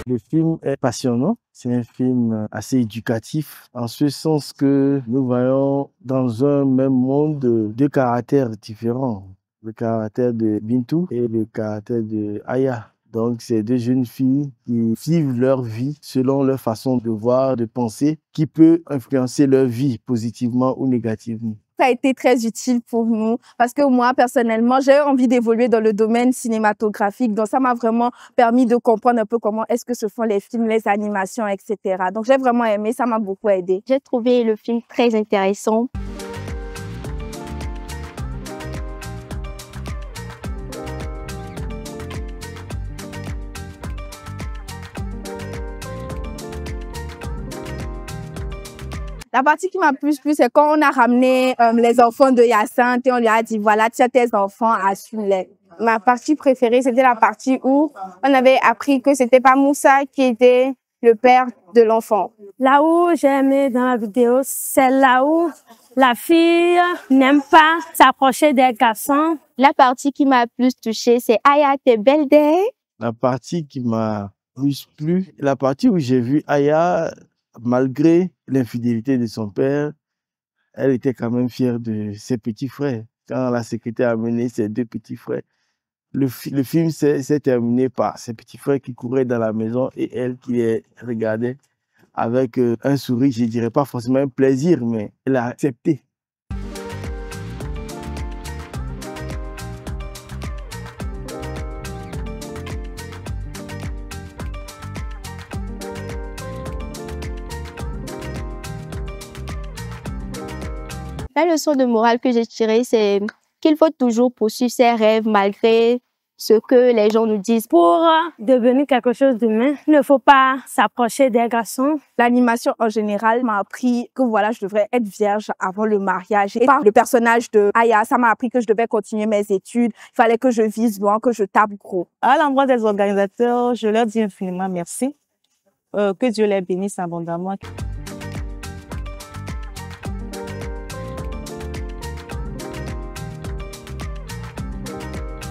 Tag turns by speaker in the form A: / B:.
A: Le film est passionnant, c'est un film assez éducatif, en ce sens que nous voyons dans un même monde deux caractères différents, le caractère de Bintou et le caractère de Aya. Donc, c'est deux jeunes filles qui vivent leur vie selon leur façon de voir, de penser, qui peut influencer leur vie positivement ou négativement.
B: Ça a été très utile pour nous parce que moi, personnellement, j'ai envie d'évoluer dans le domaine cinématographique. Donc, ça m'a vraiment permis de comprendre un peu comment est-ce que se font les films, les animations, etc. Donc, j'ai vraiment aimé, ça m'a beaucoup aidé.
C: J'ai trouvé le film très intéressant.
B: La partie qui m'a plus plu, c'est quand on a ramené les enfants de Hyacinthe et on lui a dit, voilà, tiens, tes enfants, assume-les. Ma partie préférée, c'était la partie où on avait appris que c'était pas Moussa qui était le père de l'enfant.
D: Là où j'ai aimé dans la vidéo, c'est là où la fille n'aime pas s'approcher des garçons.
C: La partie qui m'a plus touchée, c'est Aya, t'es belle d'elle.
A: La partie qui m'a plus plu, la partie où j'ai vu Aya, malgré l'infidélité de son père, elle était quand même fière de ses petits frères. Quand la secrétaire a amené ses deux petits frères, le film s'est terminé par ses petits frères qui couraient dans la maison et elle qui les regardait avec un sourire, je dirais pas forcément un plaisir, mais elle a accepté.
C: La leçon de morale que j'ai tirée, c'est qu'il faut toujours poursuivre ses rêves malgré ce que les gens nous disent.
D: Pour devenir quelque chose demain, il ne faut pas s'approcher des garçons.
B: L'animation en général m'a appris que voilà, je devrais être vierge avant le mariage. Et par le personnage de Aya, ça m'a appris que je devais continuer mes études. Il fallait que je vise loin, que je tape gros.
E: À l'endroit des organisateurs, je leur dis infiniment merci. Que Dieu les bénisse abondamment.